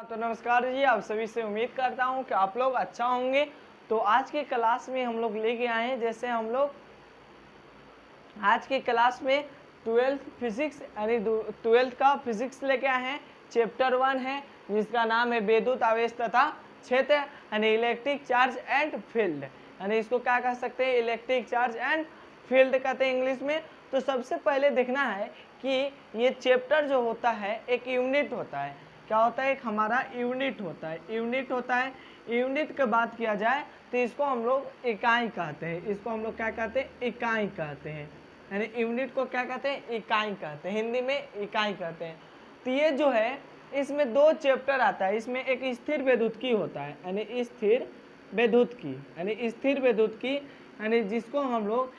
तो नमस्कार जी, आप सभी से उम्मीद करता हूँ कि आप लोग अच्छा होंगे। तो आज की क्लास में हम लोग लेके आए हैं, जैसे हम लोग आज की क्लास में 12th फिजिक्स यानी 12th का फिजिक्स लेके आए हैं। चैप्टर 1 है जिसका नाम है विद्युत आवेश तथा क्षेत्र यानी इलेक्ट्रिक चार्ज एंड फील्ड, यानी इसको क्या कह सकते हैं, इलेक्ट्रिक चार्ज एंड फील्ड कहते हैं इंग्लिश में। तो सबसे पहले देखना है कि ये चैप्टर जो होता है एक यूनिट होता है। क्या होता है? एक हमारा यूनिट होता है, यूनिट होता है। यूनिट की बात किया जाए तो इसको हम लोग इकाई कहते हैं। इसको हम लोग क्या कहते हैं? इकाई कहते हैं। यानी यूनिट को क्या कहते हैं? इकाई कहते हैं, हिंदी में इकाई कहते हैं। तो ये जो है इसमें दो चैप्टर आता है। इसमें एक स्थिर विद्युत होता है, यानी स्थिर विद्युत यानी स्थिर विद्युत यानी जिसको हम लोग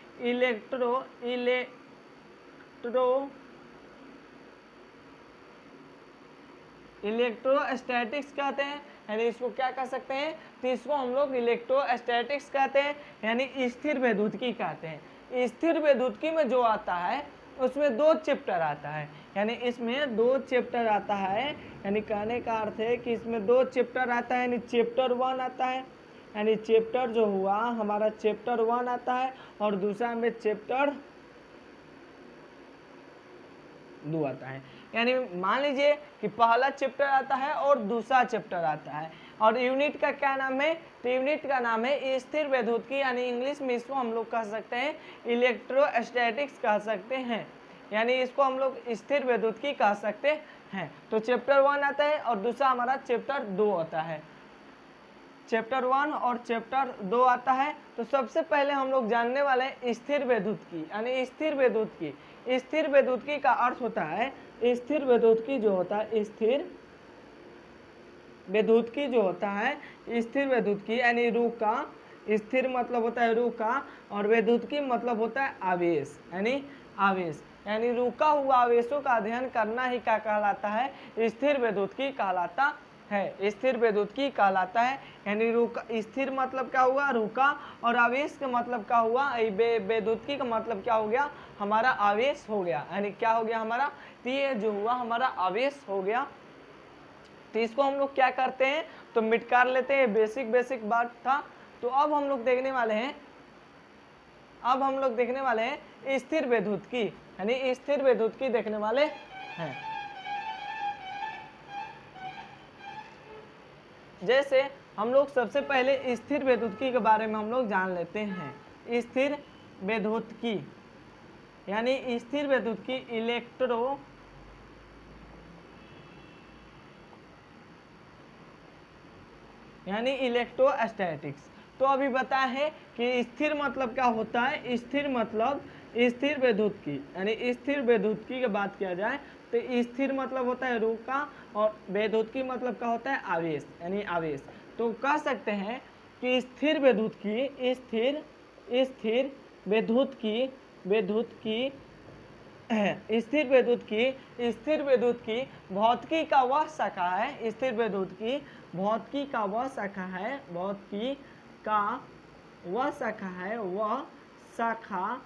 इलेक्ट्रोस्टैटिक्स कहते हैं। यानी इसको क्या कह सकते हैं? तो इसको हम लोग इलेक्ट्रोस्टैटिक्स कहते हैं, यानी स्थिर विद्युत कहते हैं। स्थिर विद्युत में जो आता है उसमें दो चैप्टर आता है, यानी इसमें दो चैप्टर आता है। यानी कहने का अर्थ है कि इसमें दो चैप्टर आता है, यानी चैप्टर 1 आता है, यानी चैप्टर जो हुआ हमारा चैप्टर 1 आता है, और दूसरा में चैप्टर 2 आता है। यानी मान लीजिए कि पहला चैप्टर आता है और दूसरा चैप्टर आता है। और यूनिट का क्या नाम है? तो यूनिट का नाम है स्थिर विद्युत यानी इंग्लिश में इसको हम लोग कह सकते हैं इलेक्ट्रोस्टैटिक्स कह सकते हैं। यानी इसको हम लोग स्थिर विद्युत कह सकते हैं। तो चैप्टर 1 आता है और दूसरा हमारा चैप्टर 2 आता है। चैप्टर 1 और चैप्टर 2 आता है। तो सबसे पहले हम लोग जानने वाले हैं स्थिर विद्युत यानी स्थिर विद्युत स्थिर विद्युत का अर्थ होता है, स्थिर विद्युत जो होता है, स्थिर विद्युत जो होता है, स्थिर विद्युत यानी रुका, स्थिर मतलब होता है रुका, और विद्युत मतलब होता है आवेश, यानी आवेश, यानी रुका हुआ आवेशों का अध्ययन करना ही क्या कहलाता है? स्थिर विद्युत कहलाता है, स्थिर विद्युत कहलाता है। यानी रुका, स्थिर मतलब क्या हुआ? रुका, और आवेश का मतलब क्या हुआ? विद्युत का मतलब क्या हो गया? हमारा आवेश हो गया। यानी क्या हो गया हमारा? तो ये जो हुआ हमारा आवेश हो गया। तो इसको हम लोग क्या करते हैं? तो मिटकार लेते हैं, बेसिक बात था। तो अब हम लोग देखने वाले हैं स्थिर विद्युत यानी स्थिर विद्युत देखने वाले हैं। जैसे हम लोग सबसे पहले स्थिर विद्युत के बारे में हम लोग जान लेते हैं। स्थिर विद्युत यानी स्थिर विद्युत यानी इलेक्ट्रोस्टैटिक्स। तो अभी बताए हैं कि स्थिर मतलब क्या होता है? स्थिर मतलब स्थिर विद्युत यानी स्थिर विद्युत की बात किया जाए तो स्थिर मतलब होता है रुका, और विद्युत मतलब क्या होता है? आवेश, यानी आवेश। तो कह सकते हैं कि स्थिर विद्युत स्थिर विद्युत स्थिर विद्युत की भौतिकी का वह शाखा है, स्थिर विद्युत की भौतिकी का वह शाखा है, भौतिकी का वह शाखा है, वह शाखा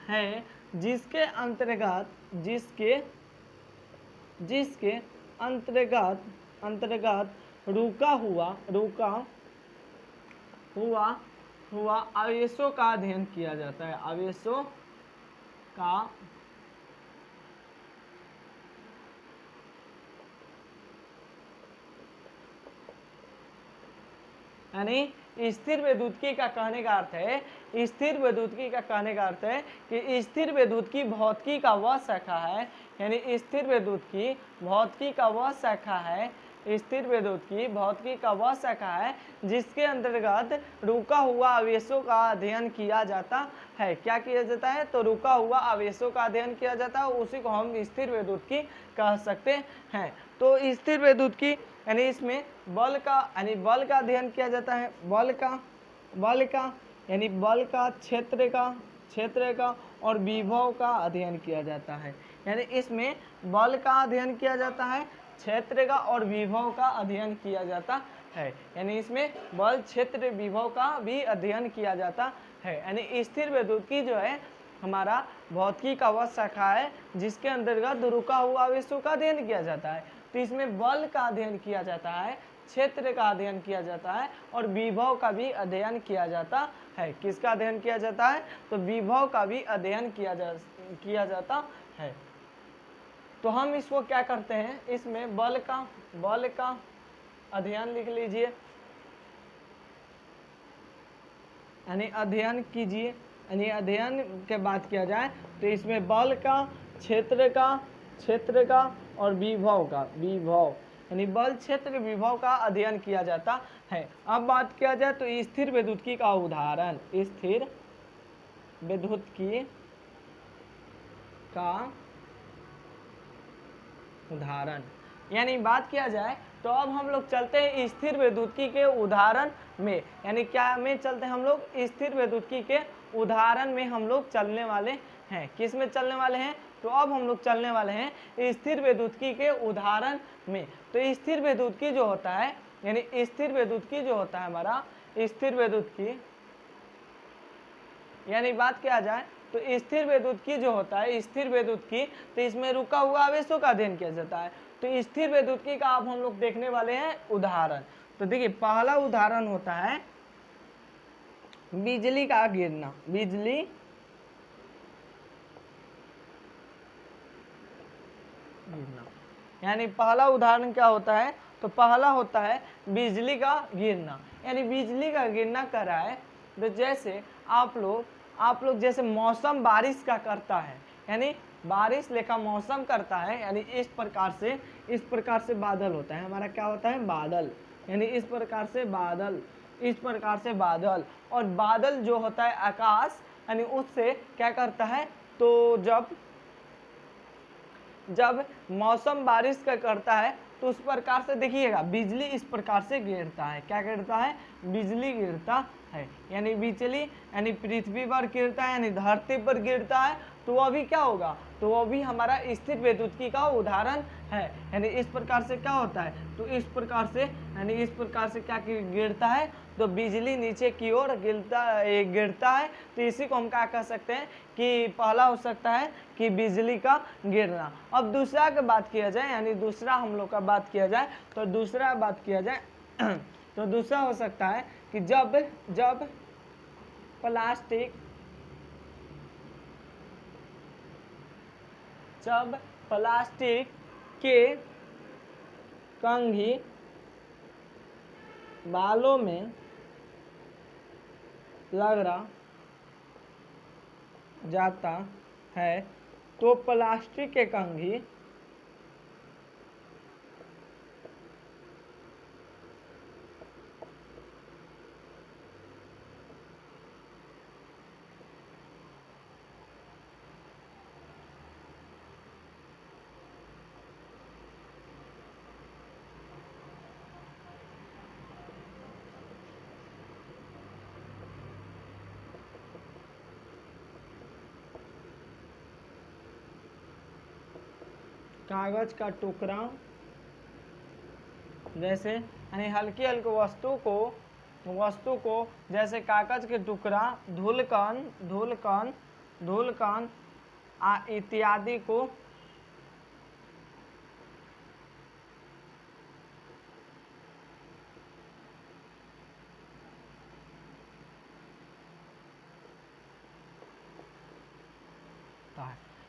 है जिसके अंतर्गत रुका हुआ आवेशों का अध्ययन किया जाता है, आवेशों का यानी स्थिर विद्युत का कहने का अर्थ है, स्थिर विद्युत का कहने का अर्थ है कि स्थिर विद्युत की भौतिकी का वह शाखा है, यानी स्थिर विद्युत की भौतिकी का वह शाखा है, स्थिर विद्युत की भौतिकी का वह शाखा है जिसके अंतर्गत रुका हुआ आवेशों का अध्ययन किया जाता है। क्या किया जाता है? तो रुका हुआ आवेशों का अध्ययन किया जाता है, उसी को हम स्थिर विद्युत कह सकते हैं। तो स्थिर विद्युत यानी इसमें बल का अध्ययन किया जाता है, बल का यानी बल का, क्षेत्र का और विभव का अध्ययन किया जाता है। यानी इसमें बल का अध्ययन किया जाता है, क्षेत्र का और विभव का अध्ययन किया जाता है। यानी इसमें बल, क्षेत्र, विभव का भी अध्ययन किया जाता है। यानी स्थिर विद्युत जो है हमारा भौतिकी का वह शाखा है जिसके अंतर्गत रुका हुआ आवेशों का अध्ययन किया जाता है। तो इसमें बल का अध्ययन किया जाता है, क्षेत्र का अध्ययन किया जाता है और विभव का भी अध्ययन किया जाता है। किसका अध्ययन किया जाता है? तो विभव का भी अध्ययन किया जाता है। तो हम इसको क्या करते हैं, इसमें बल का अध्ययन लिख लीजिए, यानी अध्ययन कीजिए, यानी अध्ययन के बात किया जाए तो इसमें बल का, क्षेत्र का और विभव यानी बल, क्षेत्र, विभव का अध्ययन किया जाता है। अब बात किया जाए तो स्थिर विद्युत्की का उदाहरण, स्थिर विद्युत्की का उदाहरण, यानी बात किया जाए तो अब हम लोग चलते हैं स्थिर विद्युत्की के उदाहरण में, यानी क्या में चलते हैं हम लोग? स्थिर विद्युत्की के उदाहरण में हम लोग चलने वाले हैं। किस में चलने वाले हैं? तो अब हम लोग चलने वाले हैं स्थिर विद्युत्की के उदाहरण में। तो स्थिर विद्युत्की जो होता है, यानी स्थिर विद्युत्की जो होता है हमारा, स्थिर विद्युत्की, यानी बात किया जाए तो स्थिर विद्युत्की जो होता है, स्थिर विद्युत्की, तो इसमें रुका हुआ आवेशों का अध्ययन किया जाता है। तो स्थिर विद्युत्की का अब हम लोग देखने वाले हैं उदाहरण। तो देखिए पहला उदाहरण होता है बिजली का गिरना, बिजली गिरना, यानी पहला उदाहरण क्या होता है? तो पहला होता है बिजली का गिरना, यानी बिजली का गिरना कर रहा है। तो जैसे आप लोग जैसे मौसम बारिश का करता है, यानी बारिश लेखा मौसम करता है, यानी इस प्रकार से बादल होता है हमारा, क्या होता है? बादल, यानी इस प्रकार से बादल, और बादल जो होता है आकाश, यानी उससे क्या करता है? तो जब मौसम बारिश का करता है तो उस प्रकार से देखिएगा बिजली इस प्रकार से गिरता है। क्या गिरता है? बिजली गिरता है, यानी बिजली यानी पृथ्वी पर गिरता है, यानी धरती पर गिरता है, तो वह भी क्या होगा? तो वह भी हमारा स्थिर विद्युत्की का उदाहरण है। यानी इस प्रकार से क्या होता है? तो इस प्रकार से, यानी इस प्रकार से क्या गिरता है? तो बिजली नीचे की ओर गिरता है। तो इसी को हम क्या कह सकते हैं कि पहला हो सकता है कि बिजली का गिरना। अब दूसरा की बात किया जाए, यानी दूसरा हम लोग का बात किया जाए तो दूसरा बात किया जाए तो दूसरा हो सकता है कि जब प्लास्टिक के कंघी बालों में रगड़ा जाता है तो प्लास्टिक के कंघी कागज का टुकड़ा, जैसे यानी हल्की वस्तु को जैसे कागज के टुकड़ा, धूलकण इत्यादि को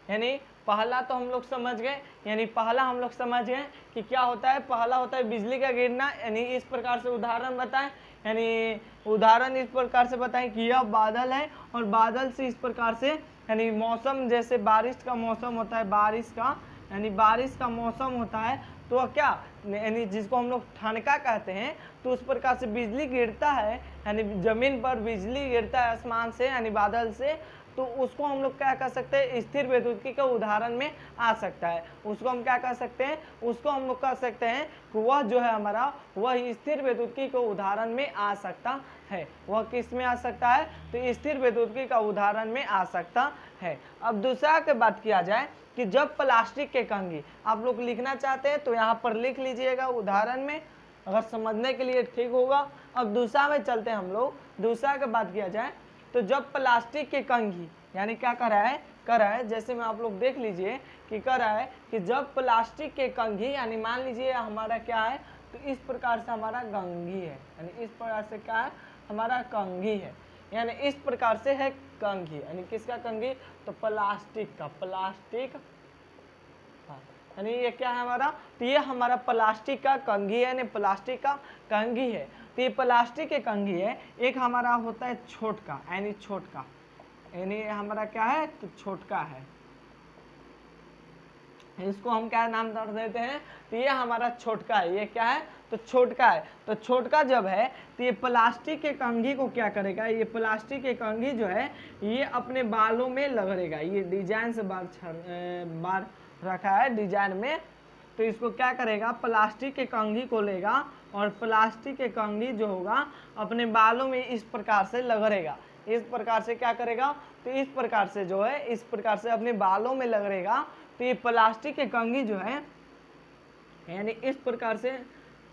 यानी पहला तो हम लोग समझ गए, यानी पहला हम लोग समझ गए कि क्या होता है। पहला होता है बिजली का गिरना, यानी इस प्रकार से उदाहरण बताएं, यानी उदाहरण इस प्रकार से बताएं कि यह बादल है और बादल से इस प्रकार से, यानी मौसम जैसे बारिश का मौसम होता है, बारिश का मौसम होता है, तो क्या यानी जिसको हम लोग ठनका कहते हैं, तो उस प्रकार से बिजली गिरता है, यानी जमीन पर बिजली गिरता है आसमान से, यानी बादल से, तो उसको हम लोग क्या कह सकते हैं? स्थिर विद्युत्की के उदाहरण में आ सकता है। उसको हम क्या कह सकते हैं? उसको हम लोग कह सकते हैं कि वह जो है हमारा, वह स्थिर विद्युत्की के उदाहरण में आ सकता है। वह किस में आ सकता है? तो स्थिर विद्युत्की का उदाहरण में आ सकता है। अब दूसरा की बात किया जाए कि जब प्लास्टिक के कंघी, आप लोग लिखना चाहते हैं तो यहाँ पर लिख लीजिएगा उदाहरण में, अगर समझने के लिए ठीक होगा। अब दूसरा में चलते हैं हम लोग। दूसरा की बात किया जाए तो जब प्लास्टिक के कंघी, यानी क्या कर रहा है जैसे में आप लोग देख लीजिए कि कर रहा है कि जब प्लास्टिक के कंघी, यानी मान लीजिए हमारा क्या है, तो इस प्रकार से हमारा कंघी है, यानी इस प्रकार से क्या है, हमारा कंघी है, यानी इस प्रकार से है कंघी, यानी किसका कंघी, तो प्लास्टिक का, प्लास्टिक, यानी ये क्या है हमारा, तो ये हमारा प्लास्टिक का कंघी है, यानी प्लास्टिक का कंघी है। तो ये प्लास्टिक के कंघी है। एक हमारा होता है छोटका, यानी छोटका, यानी हमारा क्या है, तो छोटका है, इसको हम क्या नाम दे देते हैं, तो ये हमारा छोटका है, ये क्या है, तो छोटका है। तो छोटका जब है तो ये प्लास्टिक के कंघी को क्या करेगा, ये प्लास्टिक के कंघी जो है ये अपने बालों में लगेगा, ये डिजाइन से बाल रखा है डिजाइन में, तो इसको क्या करेगा, प्लास्टिक के कंघी को लेगा और प्लास्टिक के कंघी जो होगा अपने बालों में इस प्रकार से लगेगा, इस प्रकार से क्या करेगा, तो इस प्रकार से जो है, इस प्रकार से अपने बालों में लगेगा। तो ये प्लास्टिक के कंघी जो है यानी इस प्रकार से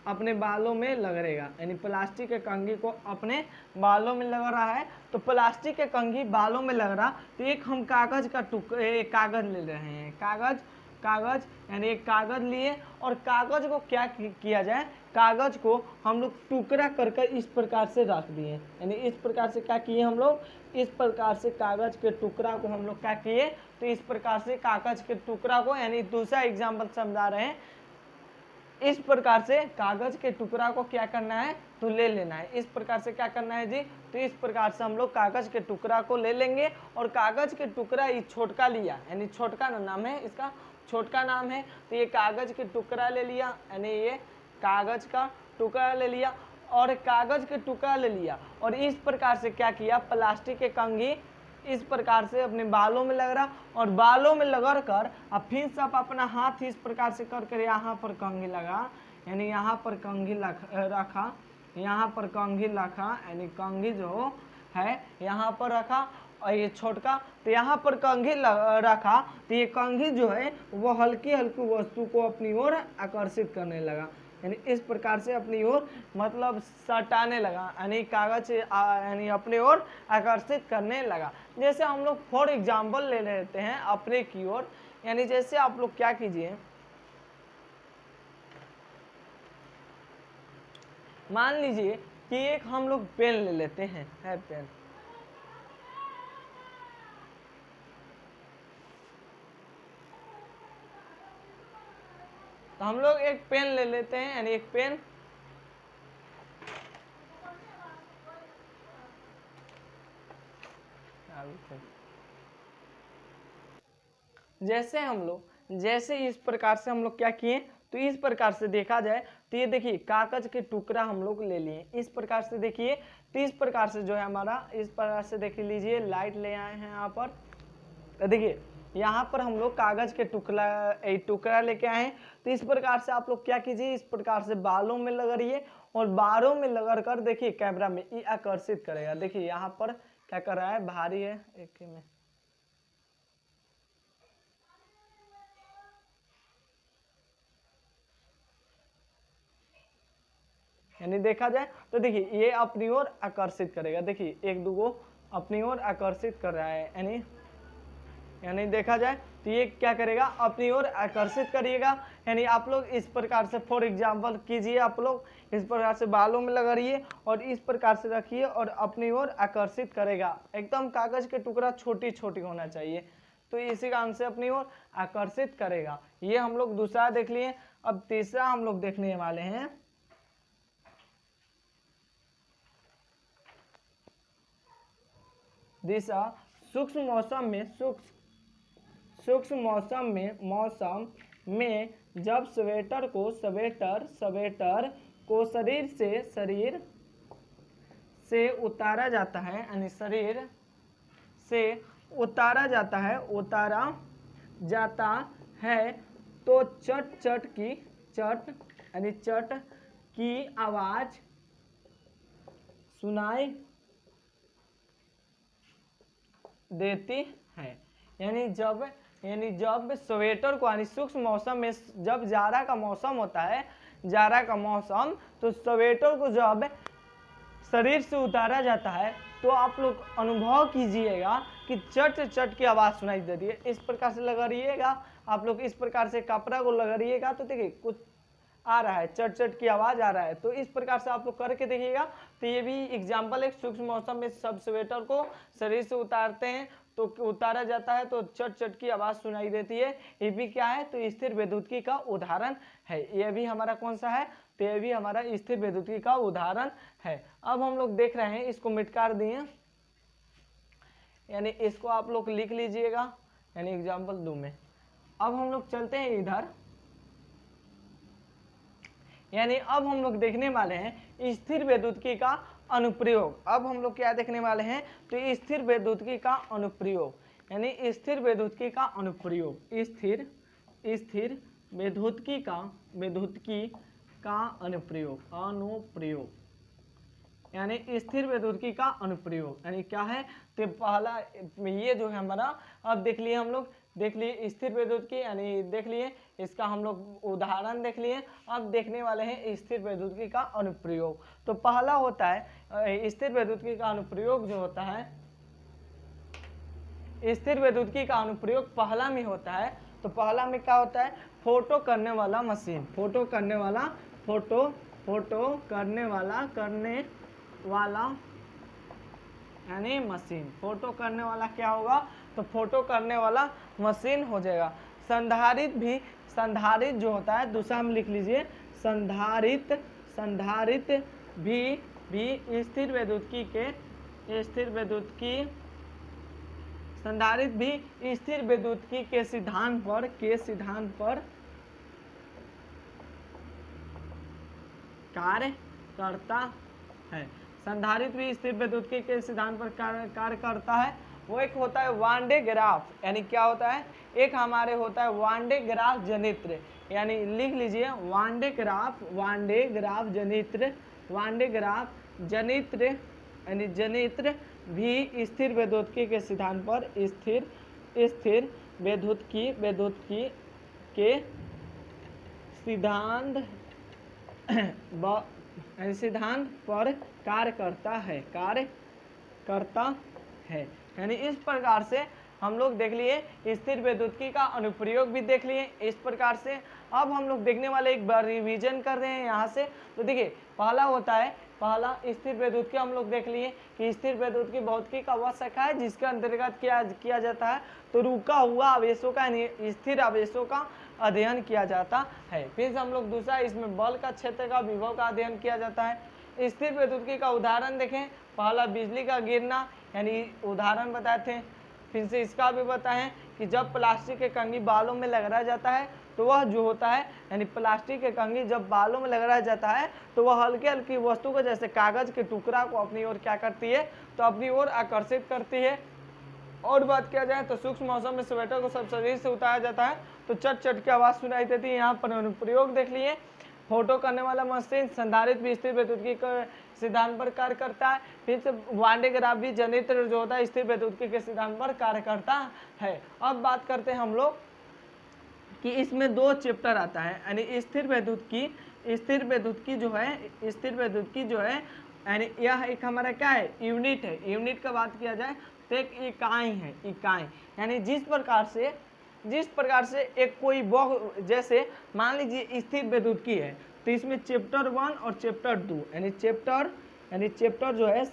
अपने बालों में लगेगा, यानी प्लास्टिक के कंघी को अपने बालों में लग रहा है। तो प्लास्टिक के कंघी बालों में लग रहा, तो एक हम कागज का कागज ले रहे हैं, कागज यानी एक कागज लिए और कागज को क्या किया जाए, कागज को हम लोग टुकड़ा करके इस प्रकार से रख दिए, यानी इस प्रकार से क्या किए हम लोग, इस प्रकार से कागज के टुकड़ा को हम लोग क्या किए, तो इस प्रकार से कागज के टुकड़ा को, यानी दूसरा एग्जाम्पल समझा रहे हैं, इस प्रकार से कागज के टुकड़ा को क्या करना है, तो ले लेना है, इस प्रकार से क्या करना है जी, तो इस प्रकार से हम लोग कागज के टुकड़ा को ले लेंगे और कागज के टुकड़ा ये छोटका लिया, यानी छोटका नाम है इसका, छोटका नाम है। तो ये कागज के टुकड़ा ले लिया, यानी ये कागज का टुकड़ा ले लिया और कागज के टुकड़ा ले लिया और इस प्रकार से क्या किया, प्लास्टिक के कंघी इस प्रकार से अपने बालों में लग रहा और बालों में लगा कर अब फिर से आप अपना हाथ इस प्रकार से कर कर यहाँ पर कंघी लगा, यानी यहाँ पर कंघी रखा, यहाँ पर कंघी रखा, यानी कंघी जो है यहाँ पर रखा और ये छोटका, तो यहाँ पर कंघी रखा, तो ये कंघी जो है वो हल्की हल्की वस्तु को अपनी ओर आकर्षित करने लगा, यानी इस प्रकार से अपनी ओर मतलब सटाने लगा, यानी कागज यानी अपने ओर आकर्षित करने लगा। जैसे हम लोग फॉर एग्जाम्पल ले लेते हैं अपने की ओर, यानी जैसे आप लोग क्या कीजिए, मान लीजिए कि एक हम लोग पेन ले लेते हैं, है पेन, तो हम लोग एक पेन ले लेते हैं, यानी एक पेन, जैसे इस प्रकार से हम लोग क्या किए, तो इस प्रकार से देखा जाए तो ये देखिए कागज के टुकड़ा हम लोग ले लिए, इस प्रकार से देखिए, तो इस प्रकार से जो है हमारा इस प्रकार से देख लीजिए, लाइट ले आए हैं यहाँ पर, तो देखिए यहाँ पर हम लोग कागज के टुकड़ा लेके आए हैं। तो इस प्रकार से आप लोग क्या कीजिए, इस प्रकार से बालों में लगाइए और बालों में लगा कर देखिए कैमरा में ये आकर्षित करेगा, देखिए यहाँ पर क्या कर रहा है, भारी है एक में, यानी देखा जाए तो देखिए ये अपनी ओर आकर्षित करेगा, देखिए एक दो अपनी ओर आकर्षित कर रहा है, यानी देखा जाए तो ये क्या करेगा, अपनी ओर आकर्षित करिएगा। यानी आप लोग इस प्रकार से फॉर एग्जांपल कीजिए, आप लोग इस प्रकार से बालों में लगाइए और इस प्रकार से रखिए और अपनी ओर आकर्षित करेगा, एकदम कागज के टुकड़ा छोटी छोटी होना चाहिए, तो इसी कारण से अपनी ओर आकर्षित करेगा। ये हम लोग दूसरा देख लिए। अब तीसरा हम लोग देखने वाले हैं, दिशा सूक्ष्म मौसम में जब स्वेटर को शरीर से उतारा जाता है, यानी शरीर से उतारा जाता है तो चट की आवाज सुनाई देती है। यानी जब स्वेटर को, यानी सूक्ष्म मौसम में जब जाड़ा का मौसम होता है, जाड़ा का मौसम, तो स्वेटर को जब शरीर से उतारा जाता है तो आप लोग अनुभव कीजिएगा कि चट चट की आवाज़ सुनाई दे रही है। इस प्रकार से लगाइएगा आप लोग, इस प्रकार से कपड़ा को लगाइएगा तो देखिए कुछ आ रहा है, चट चट की आवाज़ आ रहा है। तो इस प्रकार से आप लोग करके देखिएगा। तो ये भी एग्जाम्पल है, सूक्ष्म मौसम में सब स्वेटर को शरीर से उतारते हैं तो उतारा जाता है तो चट चट की आवाज़ सुनाई देती है। ये भी क्या है, तो स्थिर वैद्युतिकी का उदाहरण है। ये भी हमारा कौन सा है, तो ये भी हमारा स्थिर वैद्युतिकी का उदाहरण है। अब हम लोग देख रहे हैं, इसको मिटकार दिए, यानी इसको आप लोग लिख लीजिएगा, यानी एग्जाम्पल 2 में। अब हम लोग चलते हैं इधर, यानी अब हम लोग देखने वाले हैं स्थिर वैद्युतिकी का अनुप्रयोग। अब हम लोग क्या देखने वाले हैं, तो स्थिर वैद्युतिकी का अनुप्रयोग, यानी स्थिर वैद्युतिकी का अनुप्रयोग, स्थिर वैद्युतिकी का अनुप्रयोग, यानी स्थिर वैद्युतिकी का अनुप्रयोग यानी क्या है, तो पहला ये जो है हमारा, अब देख लिए हम लोग, देख लिए स्थिर वैद्युतिकी, यानी देख लिए इसका हम लोग उदाहरण देख लिए। अब देखने वाले हैं स्थिर वैद्युतिकी का अनुप्रयोग। तो पहला होता है स्थिर वैद्युतिकी का अनुप्रयोग जो होता है, स्थिर वैद्युतिकी का अनुप्रयोग पहला में होता है। तो पहला में क्या होता है, फोटो करने वाला मशीन, फोटो करने वाला यानी मशीन, फोटो करने वाला क्या होगा, तो फोटो करने वाला मशीन हो जाएगा। संधारित जो होता है, दूसरा में लिख लीजिए, संधारित भी स्थिर वैद्युतिकी के सिद्धांत पर कार्य करता है। संधारित भी स्थिर वैद्युतिकी के सिद्धांत पर कार्य करता है। वो एक होता है वान डे ग्राफ, यानी क्या होता है, एक हमारे होता है वान डे ग्राफ जनित्र, यानी लिख लीजिए वान डे ग्राफ जनित्र, यानी जनित्र भी स्थिर वैद्युतिकी के सिद्धांत पर स्थिर वैद्युतिकी के सिद्धांत पर कार्य करता है। यानी इस प्रकार से हम लोग देख लिए स्थिर वैद्युतिकी का अनुप्रयोग भी देख लिए इस प्रकार से। अब हम लोग देखने वाले एक बार रिवीजन कर रहे हैं यहाँ से। तो देखिए पहला होता है, पहला स्थिर वैद्युतिकी हम लोग देख लिए कि स्थिर वैद्युतिकी भौतिकी का वह शाखा है जिसके अंतर्गत किया जाता है तो रुका हुआ आवेशों का, स्थिर आवेशों का अध्ययन किया जाता है। फिर हम लोग दूसरा, इसमें बल का क्षेत्र का विभव का अध्ययन किया जाता है। स्थिर वैद्युतिकी का उदाहरण देखें, पहला बिजली का गिरना, यानी उदाहरण बताए थे। फिर से इसका भी बताएं कि जब प्लास्टिक के कंघी बालों में लगड़ा जाता है तो वह जो होता है, यानी प्लास्टिक के कंघी जब बालों में लगड़ा जाता है तो वह हल्की हल्की वस्तु को, जैसे कागज के टुकड़ा को अपनी ओर क्या करती है, तो अपनी ओर आकर्षित करती है। और बात किया जाए तो सूक्ष्म मौसम में स्वेटर को सब शरीर से उतारा जाता है तो चट चट की आवाज़ सुनाई देती है। यहाँ पर अनुप्रयोग देख लिए, फोटो करने वाला मशीन संधारित भी स्थिर वैद्युतिकी के सिद्धांत पर कार्य करता है। फिर से वान डे ग्राफ भी जनित्र जो होता है स्थिर वैद्युतिकी के सिद्धांत पर कार्य करता है। अब बात करते हैं हम लोग कि इसमें 2 चैप्टर आता है, यानी स्थिर वैद्युतिकी जो है यानी यह एक हमारा क्या है, यूनिट है। यूनिट का बात किया जाए तो एक इकाई है, इकाई यानी जिस प्रकार से एक कोई जैसे मान लीजिए स्थिर वैद्युतिकी है तो इसमें चैप्टर 1 और चैप्टर 2, यानी चैप्टर जो है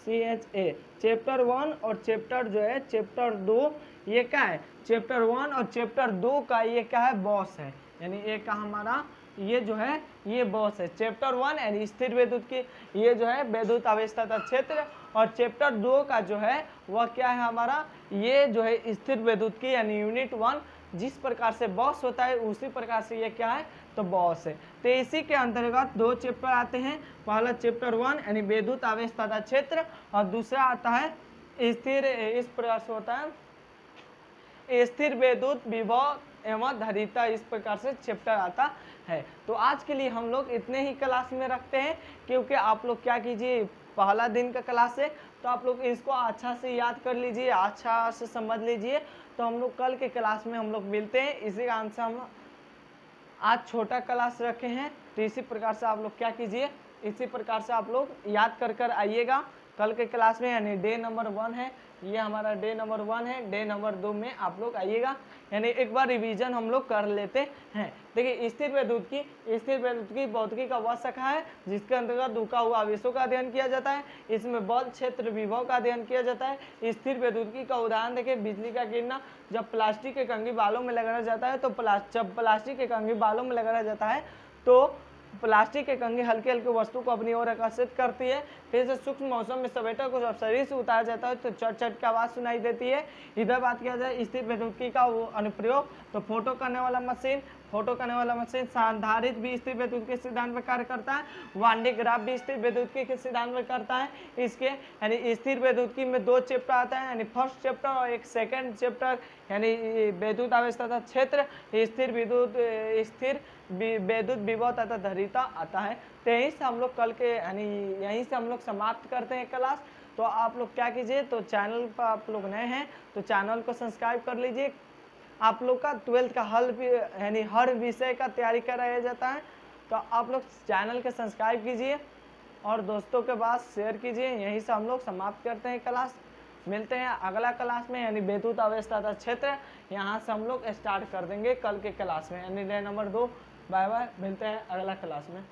CHA, चैप्टर 1 और चैप्टर जो है चैप्टर 2, ये क्या है, चैप्टर 1 और चैप्टर 2 का ये क्या है, बॉस है। यानी एक हमारा ये जो है ये बॉस है। चैप्टर 1 यानी स्थिर वैद्युतिकी, ये जो है वैद्युत आवेश तथा क्षेत्र, और चैप्टर 2 का जो है वह क्या है हमारा, ये जो है स्थिर वैद्युतिकी यानी यूनिट 1। जिस प्रकार से बॉस होता है उसी प्रकार से ये क्या है, तो बॉस है। तो इसी के अंतर्गत 2 चैप्टर आते हैं। पहला चैप्टर 1 यानी वैद्युत आवेश तथा क्षेत्र, और दूसरा आता है स्थिर, इस प्रकार से होता है स्थिर वैद्युत विभव एवं धारिता, इस प्रकार से चैप्टर आता है। तो आज के लिए हम लोग इतने ही क्लास में रखते हैं, क्योंकि आप लोग क्या कीजिए, पहला दिन का क्लास है तो आप लोग इसको अच्छा से याद कर लीजिए, अच्छा से समझ लीजिए। तो हम लोग कल के क्लास में हम लोग मिलते हैं। इसी कारण से हम आज छोटा क्लास रखे हैं। तो इसी प्रकार से आप लोग क्या कीजिए, इसी प्रकार से आप लोग याद कर कर आइएगा कल के क्लास में। यानी डे नंबर 1 है, ये हमारा डे नंबर 1 है। डे नंबर 2 में आप लोग आइएगा, यानी एक बार रिवीजन हम लोग कर लेते हैं। देखिए स्थिर वैद्युत की भौतिकी का वह शाखा है जिसके अंतर्गत रुका हुआ आवेशों का अध्ययन किया जाता है। इसमें बल क्षेत्र विभव का अध्ययन किया जाता है। स्थिर वैद्युत का उदाहरण देखिए, बिजली का गिरना। जब प्लास्टिक के कंघी बालों में लगाया जाता है तो जब प्लास्टिक के कंघी बालों में लगाया जाता है तो प्लास्टिक के कंघी हल्के हल्के वस्तु को अपनी ओर आकर्षित करती है। फिर से सूक्ष्म मौसम में सवेटा को जब शरीर से उतारा जाता है तो चट चट की आवाज सुनाई देती है। इधर बात किया जाए स्थिर वैद्युतिकी का अनुप्रयोग, तो फोटो करने वाला मशीन संधारित्र भी स्थिर वैद्युतिकी के सिद्धांत में कार्य करता है। वान डे ग्राफ भी स्थिर वैद्युतिकी के सिद्धांत में करता है। इसके यानी स्थिर वैद्युतिकी में 2 चैप्टर आता है, यानी फर्स्ट चैप्टर और एक सेकेंड चैप्टर, यानी वैद्युत आवेश तथा क्षेत्र, स्थिर वैद्युत विभव तथा धारिता आता है। तो यहीं से हम लोग कल के यानी यहीं से हम लोग समाप्त करते हैं क्लास। तो आप लोग क्या कीजिए, तो चैनल पर आप लोग नए हैं तो चैनल को सब्सक्राइब कर लीजिए। आप लोग का 12th का हल भी यानी हर विषय का तैयारी कराया जाता है, तो आप लोग चैनल के सब्सक्राइब कीजिए और दोस्तों के पास शेयर कीजिए। यहीं से हम लोग समाप्त करते हैं क्लास। मिलते हैं अगला क्लास में, यानी वैद्युत आवेश तथा क्षेत्र। यहाँ से हम लोग स्टार्ट कर देंगे कल के क्लास में, यानी डे नंबर 2। बाय बाय, मिलते हैं अगला क्लास में।